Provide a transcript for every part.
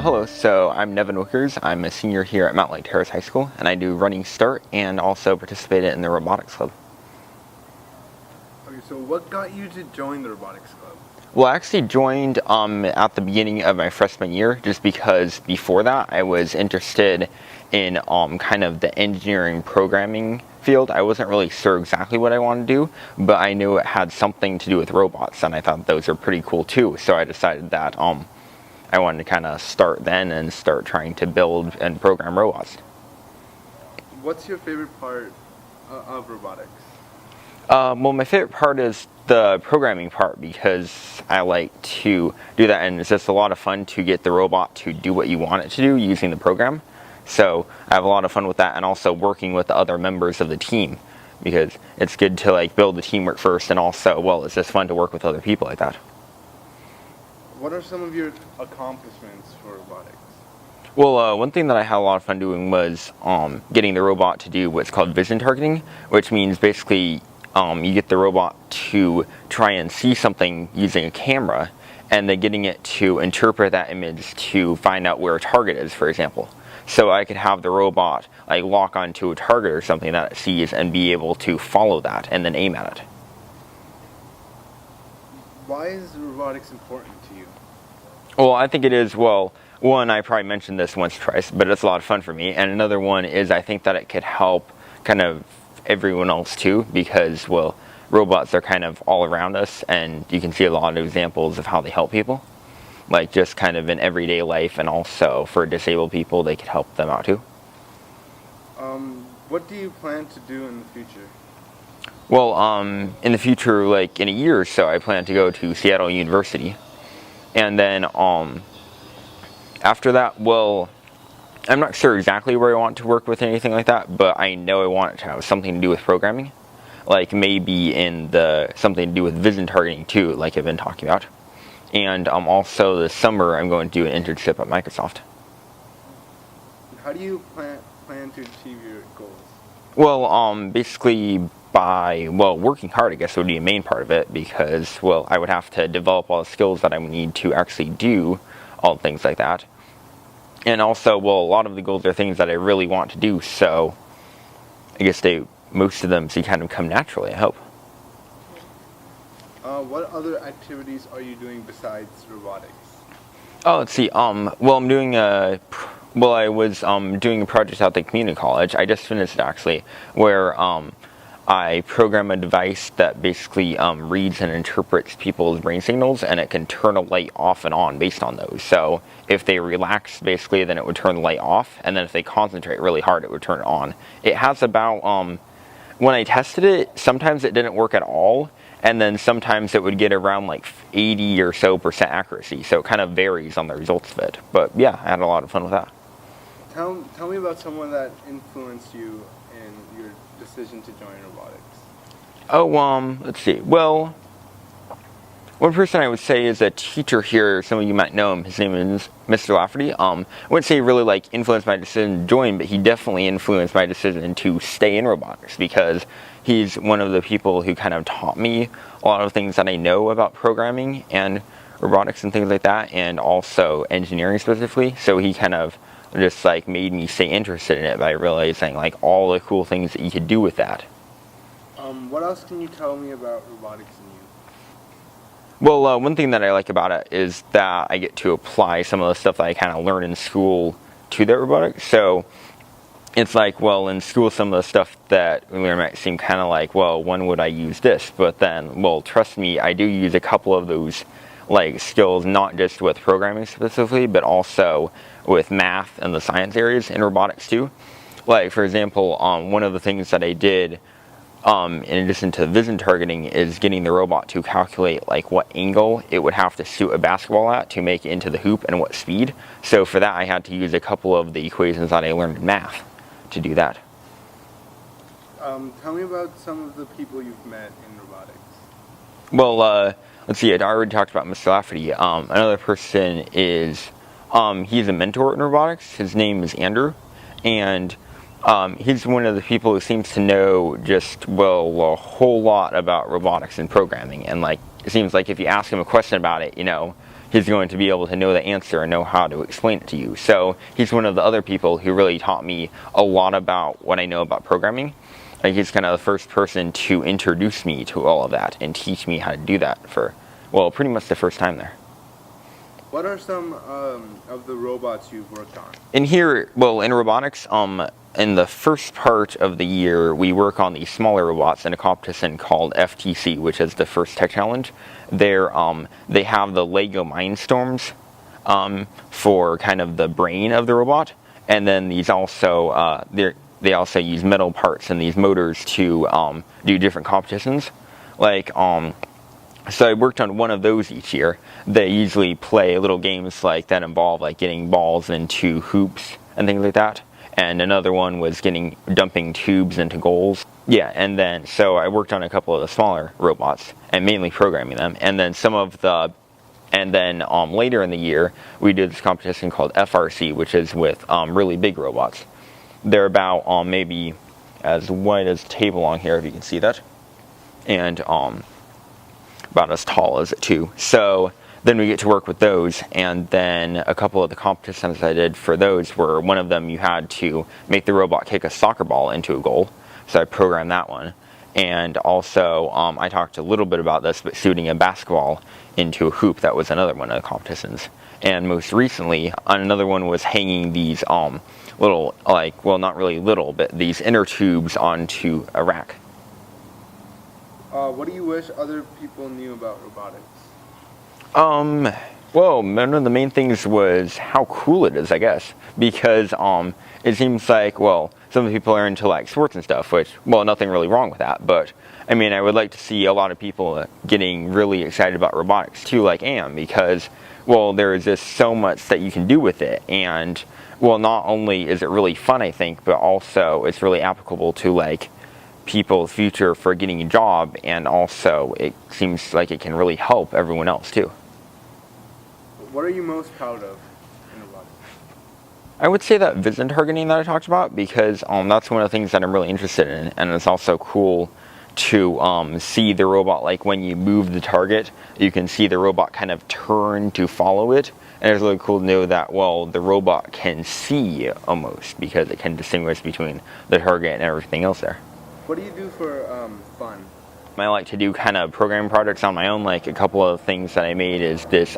Hello, so I'm Nevan Wichers. I'm a senior here at Mount Lake Terrace High School, and I do running start and also participated in the robotics club. Okay, so what got you to join the robotics club? Well, I actually joined at the beginning of my freshman year, just because before that I was interested in kind of the engineering programming field. I wasn't really sure exactly what I wanted to do, but I knew it had something to do with robots, and I thought those are pretty cool too. So I decided that I wanted to kind of start then and start trying to build and program robots. What's your favorite part of robotics? Well, my favorite part is the programming part, because I like to do that, and it's just a lot of fun to get the robot to do what you want it to do using the program. So I have a lot of fun with that, and also working with the other members of the team, because it's good to like build the teamwork first, and also, well, it's just fun to work with other people like that. What are some of your accomplishments for robotics? Well, one thing that I had a lot of fun doing was getting the robot to do what's called vision targeting, which means basically you get the robot to try and see something using a camera, and then getting it to interpret that image to find out where a target is, for example. So I could have the robot like lock onto a target or something that it sees and be able to follow that and then aim at it. Why is robotics important to you? Well, I think it is, well, one, I probably mentioned this once or twice, but it's a lot of fun for me. And another one is I think that it could help kind of everyone else too, because, well, robots are kind of all around us, and you can see a lot of examples of how they help people. Like just kind of in everyday life, and also for disabled people, they could help them out too. What do you plan to do in the future? Well, in the future, like in a year or so, I plan to go to Seattle University. And then after that, well, I'm not sure exactly where I want to work with anything like that, but I know I want it to have something to do with programming. Like maybe in something to do with vision targeting too, like I've been talking about. And also this summer, I'm going to do an internship at Microsoft. How do you plan to achieve your goals? Well, basically by, well, working hard, I guess, would be a main part of it, because, well, I would have to develop all the skills that I would need to actually do all things like that. And also, well, a lot of the goals are things that I really want to do, so I guess most of them kind of come naturally, I hope. What other activities are you doing besides robotics? Oh, let's see. Well, I was doing a project at the community college. I just finished it, actually, where I program a device that basically reads and interprets people's brain signals, and it can turn a light off and on based on those. So if they relax, basically, then it would turn the light off, and then if they concentrate really hard, it would turn it on. It has about, when I tested it, sometimes it didn't work at all, and then sometimes it would get around like 80% or so accuracy. So it kind of varies on the results of it. But yeah, I had a lot of fun with that. Tell me about someone that influenced you in your decision to join robotics. Oh, let's see. Well, one person I would say is a teacher here. Some of you might know him. His name is Mr. Lafferty. I wouldn't say he really like influenced my decision to join, but he definitely influenced my decision to stay in robotics, because he's one of the people who kind of taught me a lot of things that I know about programming and robotics and things like that, and also engineering specifically. So he kind of just like made me stay interested in it by realizing like all the cool things that you could do with that. What else can you tell me about robotics and you? Well, one thing that I like about it is that I get to apply some of the stuff that I kind of learned in school to that robotics. So it's like, well, in school, some of the stuff that we learn might seem kind of like, well, when would I use this? But then, well, trust me, I do use a couple of those like skills, not just with programming specifically, but also with math and the science areas in robotics too. Like, for example, one of the things that I did in addition to vision targeting is getting the robot to calculate like what angle it would have to shoot a basketball at to make it into the hoop, and what speed. So for that, I had to use a couple of the equations that I learned in math to do that. Tell me about some of the people you've met in robotics. Well, let's see, I already talked about Mr. Lafferty. Another person is, he's a mentor in robotics. His name is Andrew, and he's one of the people who seems to know just, well, a whole lot about robotics and programming. And like, it seems like if you ask him a question about it, he's going to be able to know the answer and know how to explain it to you. So he's one of the other people who really taught me a lot about what I know about programming. Like, he's kind of the first person to introduce me to all of that and teach me how to do that for, well, pretty much the first time there. What are some of the robots you've worked on? In here, well, in robotics, in the first part of the year, we work on these smaller robots in a competition called FTC, which is the First Tech Challenge. They have the Lego Mindstorms for kind of the brain of the robot, and then these also they also use metal parts and these motors to do different competitions. Like, so I worked on one of those each year. They usually play little games like that involve like getting balls into hoops and things like that. And another one was dumping tubes into goals. Yeah, and then so I worked on a couple of the smaller robots and mainly programming them. And then later in the year we did this competition called FRC, which is with really big robots. They're about maybe as wide as a table on here, if you can see that, and about as tall as it too. So then we get to work with those, and then a couple of the competitions I did for those were, one of them you had to make the robot kick a soccer ball into a goal, so I programmed that one. And also I talked a little bit about this, but shooting a basketball into a hoop, that was another one of the competitions. And most recently, another one was hanging these little, like, well, not really little, but these inner tubes onto a rack. What do you wish other people knew about robotics? Well, one of the main things was how cool it is, I guess, because it seems like, well, some people are into like sports and stuff, which, well, nothing really wrong with that, but I mean, I would like to see a lot of people getting really excited about robotics too, like I am, because, well, there is just so much that you can do with it, and, well, not only is it really fun, I think, but also it's really applicable to like people's future for getting a job, and also it seems like it can really help everyone else too. What are you most proud of in robotics? I would say that vision targeting that I talked about, because that's one of the things that I'm really interested in, and it's also cool to see the robot, like when you move the target, you can see the robot kind of turn to follow it, and it's really cool to know that, well, the robot can see almost, because it can distinguish between the target and everything else there. What do you do for fun? I like to do kind of programming projects on my own. Like, a couple of things that I made is this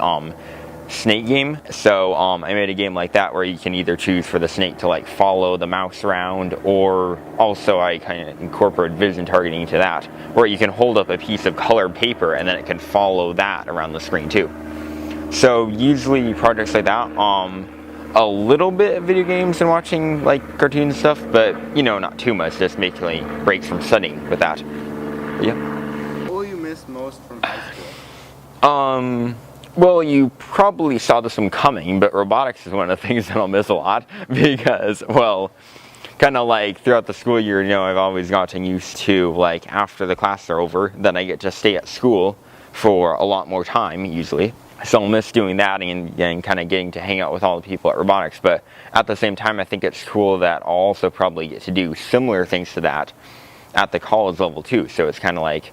snake game. So I made a game like that where you can either choose for the snake to like follow the mouse around, or also I kind of incorporate vision targeting into that, where you can hold up a piece of colored paper and then it can follow that around the screen too. So usually projects like that, a little bit of video games and watching like cartoons and stuff, but you know, not too much, just making breaks from studying with that. But yeah. What will you miss most from high school? Well, you probably saw this one coming, but robotics is one of the things that I'll miss a lot, because, well, kind of like throughout the school year, you know, I've always gotten used to, like, after the classes are over, then I get to stay at school for a lot more time, usually. So I'll miss doing that and kind of getting to hang out with all the people at robotics, but at the same time, I think it's cool that I'll also probably get to do similar things to that at the college level too. So it's kind of like,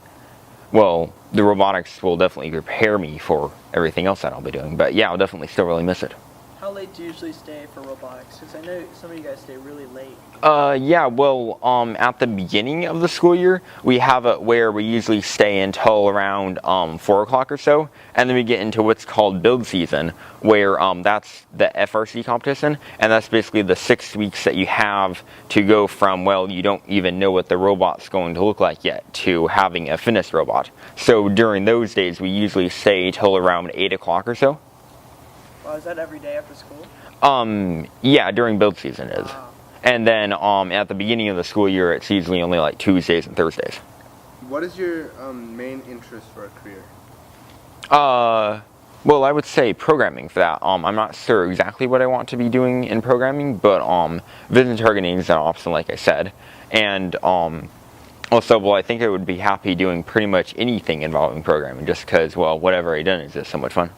well, the robotics will definitely prepare me for everything else that I'll be doing. But yeah, I'll definitely still really miss it. How late do you usually stay for robotics? Because I know some of you guys stay really late. Yeah, well, at the beginning of the school year, we have it where we usually stay until around 4 o'clock or so, and then we get into what's called build season, where that's the FRC competition, and that's basically the 6 weeks that you have to go from, well, you don't even know what the robot's going to look like yet, to having a finished robot. So during those days, we usually stay till around 8 o'clock or so. Well, is that every day after school? Yeah, during build season is. Wow. And then at the beginning of the school year, it's usually only like Tuesdays and Thursdays. What is your main interest for a career? Well, I would say programming for that. I'm not sure exactly what I want to be doing in programming, but vision targeting is an option, like I said. And also, well, I think I would be happy doing pretty much anything involving programming, just because, well, whatever I've done is just so much fun.